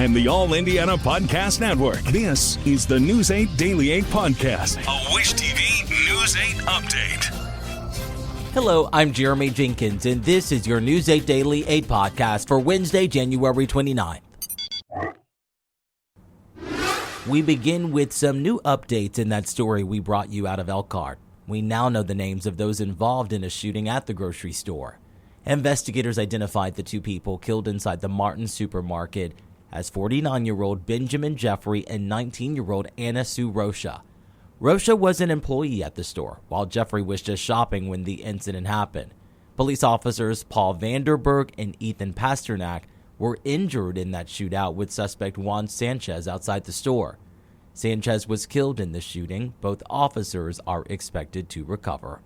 and the All Indiana Podcast Network. This is the News 8 Daily 8 Podcast, a Wish TV News 8 update. Hello, I'm Jeremy Jenkins, and this is your News 8 Daily 8 Podcast for Wednesday, January 29th. We begin with some new updates in that story we brought you out of Elkhart. We now know the names of those involved in a shooting at the grocery store. Investigators identified the two people killed inside the Martin supermarket as 49-year-old Benjamin Jeffrey and 19-year-old Anna Sue Rocha. Rocha was an employee at the store, while Jeffrey was just shopping when the incident happened. Police officers Paul Vanderberg and Ethan Pasternak were injured in that shootout with suspect Juan Sanchez outside the store. Sanchez was killed in the shooting. Both officers are expected to recover.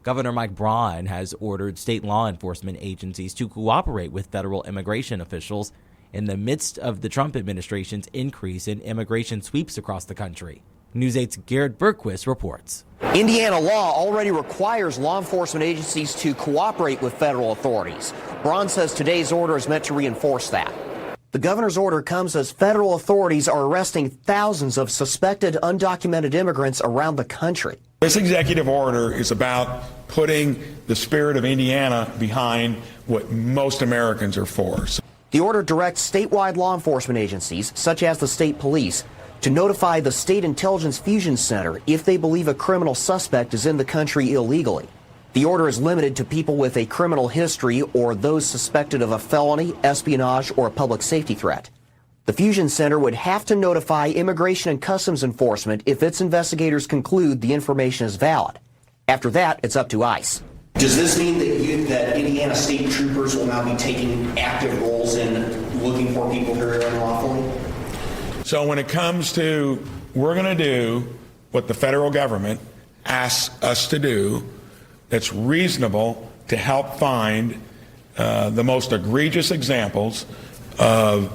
Governor Mike Braun has ordered state law enforcement agencies to cooperate with federal immigration officials in the midst of the Trump administration's increase in immigration sweeps across the country. News 8's Garrett Bergquist reports. Indiana law already requires law enforcement agencies to cooperate with federal authorities. Braun says today's order is meant to reinforce that. The governor's order comes as federal authorities are arresting thousands of suspected undocumented immigrants around the country. This executive order is about putting the spirit of Indiana behind what most Americans are for. The order directs statewide law enforcement agencies, such as the state police, to notify the State Intelligence Fusion Center if they believe a criminal suspect is in the country illegally. The order is limited to people with a criminal history or those suspected of a felony, espionage, or a public safety threat. The Fusion Center would have to notify Immigration and Customs Enforcement if its investigators conclude the information is valid. After that, it's up to ICE. Does this mean that Indiana state troopers will now be taking active roles in looking for people who are unlawfully? So when it comes to, we're going to do what the federal government asks us to do that's reasonable to help find the most egregious examples of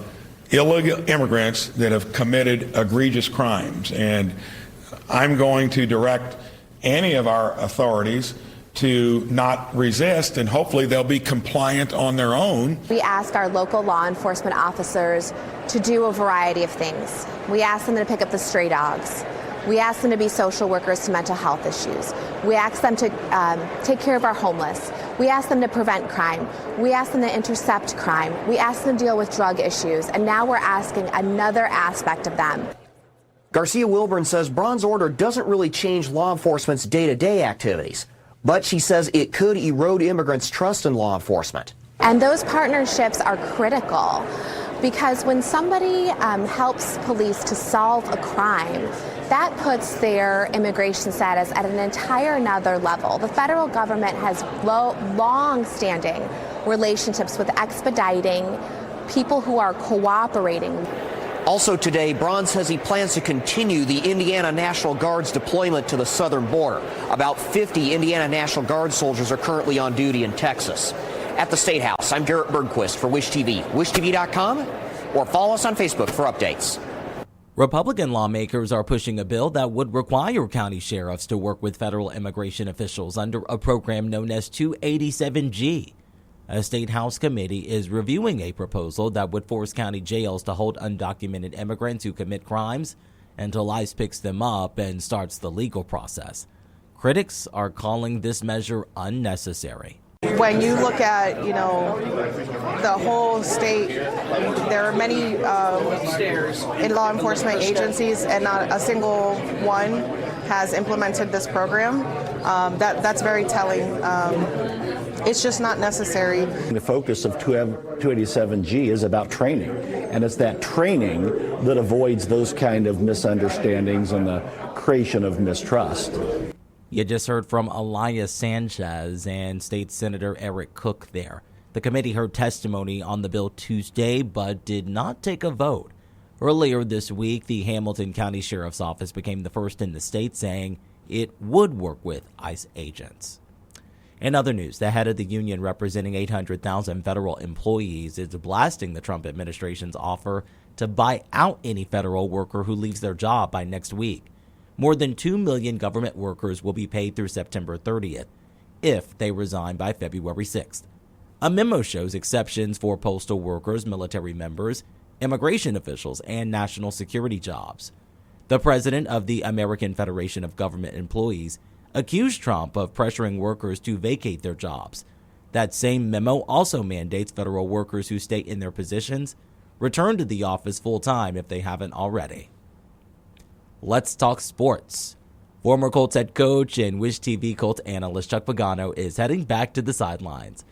illegal immigrants that have committed egregious crimes. And I'm going to direct any of our authorities to not resist, and hopefully they'll be compliant on their own. We ask our local law enforcement officers to do a variety of things. We ask them to pick up the stray dogs. We ask them to be social workers to mental health issues. We ask them to take care of our homeless. We ask them to prevent crime. We ask them to intercept crime. We ask them to deal with drug issues. And now we're asking another aspect of them. Garcia Wilburn says Braun's order doesn't really change law enforcement's day-to-day activities, but she says it could erode immigrants' trust in law enforcement. And those partnerships are critical because when somebody helps police to solve a crime, that puts their immigration status at an entire another level. The federal government has long-standing relationships with expediting people who are cooperating. Also today, Braun says he plans to continue the Indiana National Guard's deployment to the southern border. About 50 Indiana National Guard soldiers are currently on duty in Texas. At the State House, I'm Garrett Bergquist for Wish TV, wishtv.com, or follow us on Facebook for updates. Republican lawmakers are pushing a bill that would require county sheriffs to work with federal immigration officials under a program known as 287G. A state house committee is reviewing a proposal that would force county jails to hold undocumented immigrants who commit crimes until ICE picks them up and starts the legal process. Critics are calling this measure unnecessary. When you look at, the whole state, there are many in law enforcement agencies, and not a single one has implemented this program. That's very telling. It's just not necessary. The focus of 287G is about training, and it's that training that avoids those kind of misunderstandings and the creation of mistrust. You just heard from Elias Sanchez and State Senator Eric Cook there. The committee heard testimony on the bill Tuesday, but did not take a vote. Earlier this week, the Hamilton County Sheriff's Office became the first in the state saying it would work with ICE agents. In other news, the head of the union representing 800,000 federal employees is blasting the Trump administration's offer to buy out any federal worker who leaves their job by next week. More than 2 million government workers will be paid through September 30th if they resign by February 6th. A memo shows exceptions for postal workers, military members, immigration officials, and national security jobs. The president of the American Federation of Government Employees accused Trump of pressuring workers to vacate their jobs. That same memo also mandates federal workers who stay in their positions return to the office full-time if they haven't already. Let's talk sports. Former Colts head coach and Wish TV Colts analyst Chuck Pagano is heading back to the sidelines.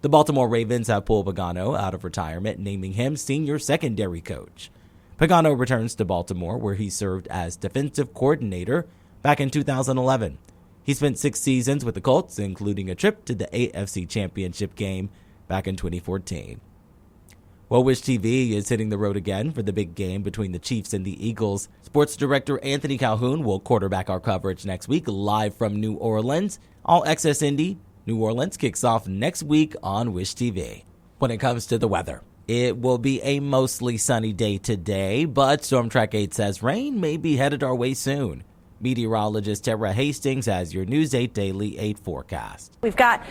The Baltimore Ravens have pulled Pagano out of retirement, naming him senior secondary coach. Pagano returns to Baltimore, where he served as defensive coordinator back in 2011. He spent 6 seasons with the Colts, including a trip to the AFC Championship game back in 2014. Well, Wish TV is hitting the road again for the big game between the Chiefs and the Eagles. Sports director Anthony Calhoun will quarterback our coverage next week live from New Orleans. All Access Indy New Orleans kicks off next week on Wish TV. When it comes to the weather, it will be a mostly sunny day today, but Storm Track 8 says rain may be headed our way soon. Meteorologist Tara Hastings has your News 8 Daily 8 forecast. We've got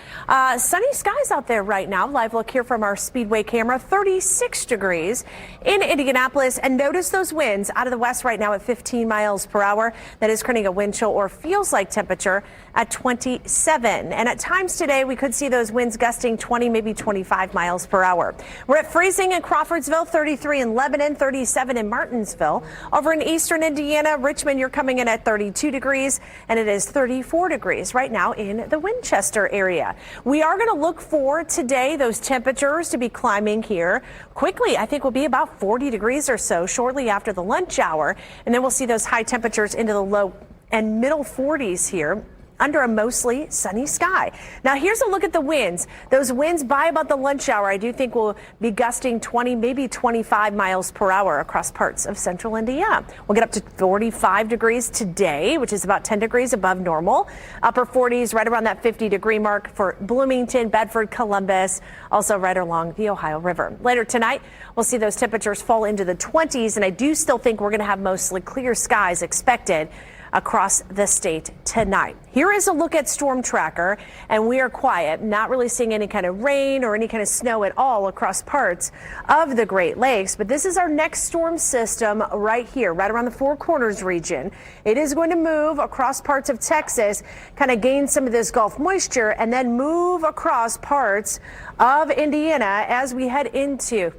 sunny skies out there right now. Live look here from our Speedway camera, 36 degrees in Indianapolis. And notice those winds out of the west right now at 15 miles per hour. That is creating a wind chill or feels like temperature at 27. And at times today, we could see those winds gusting 20, maybe 25 miles per hour. We're at freezing in Crawfordsville, 33 in Lebanon, 37 in Martinsville. Over in eastern Indiana, Richmond, you're coming in at 32 degrees, and it is 34 degrees right now in the Winchester area. We are going to look for today those temperatures to be climbing here quickly. I think we'll be about 40 degrees or so shortly after the lunch hour, and then we'll see those high temperatures into the low and middle 40s here under a mostly sunny sky. Now here's a look at the winds. Those winds by about the lunch hour, I do think will be gusting 20, maybe 25 miles per hour across parts of central Indiana. We'll get up to 45 degrees today, which is about 10 degrees above normal. Upper 40s right around that 50-degree mark for Bloomington, Bedford, Columbus, also right along the Ohio River. Later tonight, we'll see those temperatures fall into the 20s, and I do still think we're going to have mostly clear skies expected across the state tonight. Here is a look at Storm Tracker, and we are quiet, not really seeing any kind of rain or any kind of snow at all across parts of the Great Lakes. But this is our next storm system right here, right around the Four Corners region. It is going to move across parts of Texas, kind of gain some of this Gulf moisture, and then move across parts of Indiana as we head into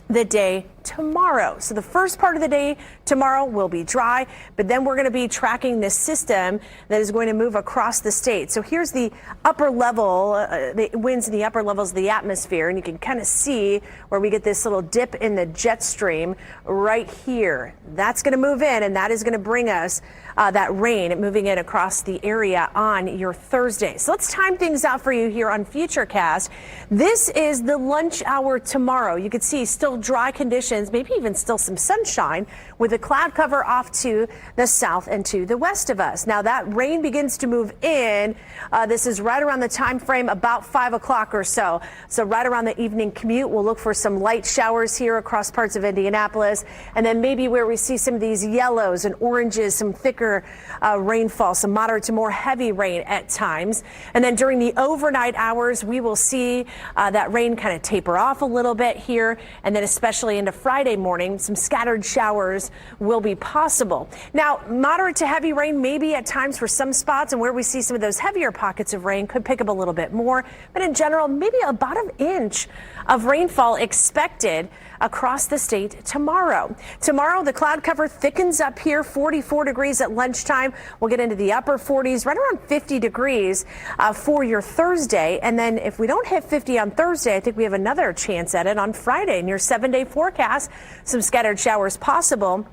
the day tomorrow. So the first part of the day tomorrow will be dry, but then we're going to be tracking this system that is going to move across the state. So here's the upper level, the winds in the upper levels of the atmosphere, and you can kind of see where we get this little dip in the jet stream right here. That's going to move in, and that is going to bring us that rain moving in across the area on your Thursday. So let's time things out for you here on Futurecast. This is the lunch hour tomorrow. You can see still dry conditions, maybe even still some sunshine with a cloud cover off to the south and to the west of us. Now that rain begins to move in. This is right around the time frame about 5 o'clock or so. So right around the evening commute, we'll look for some light showers here across parts of Indianapolis. And then maybe where we see some of these yellows and oranges, some thicker rainfall, some moderate to more heavy rain at times. And then during the overnight hours, we will see that rain kind of taper off a little bit here. And then especially into Friday morning, some scattered showers will be possible. Now, moderate to heavy rain maybe at times for some spots, and where we see some of those heavier pockets of rain could pick up a little bit more. But in general, maybe about an inch of rainfall expected across the state tomorrow. Tomorrow, the cloud cover thickens up here, 44 degrees at lunchtime. We'll get into the upper 40s, right around 50 degrees for your Thursday. And then if we don't hit 50 on Thursday, I think we have another chance at it on Friday. In your 7-day forecast, some scattered showers possible.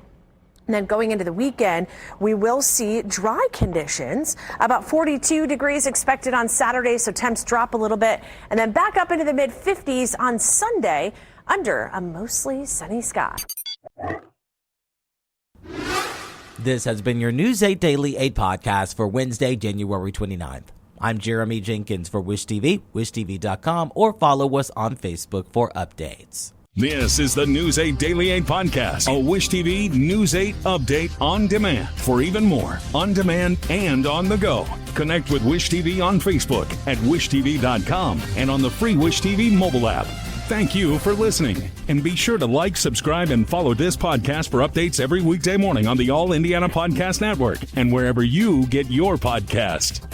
And then going into the weekend, we will see dry conditions, about 42 degrees expected on Saturday, so temps drop a little bit, and then back up into the mid 50s on Sunday under a mostly sunny sky. This has been your News 8 Daily 8 podcast for Wednesday, January 29th. I'm Jeremy Jenkins for Wish TV, wishtv.com, or follow us on Facebook for updates. This is the News 8 Daily 8 podcast, a Wish TV News 8 update on demand. For even more, on demand and on the go, connect with Wish TV on Facebook at wishtv.com and on the free Wish TV mobile app. Thank you for listening. And be sure to like, subscribe, and follow this podcast for updates every weekday morning on the All Indiana Podcast Network and wherever you get your podcast.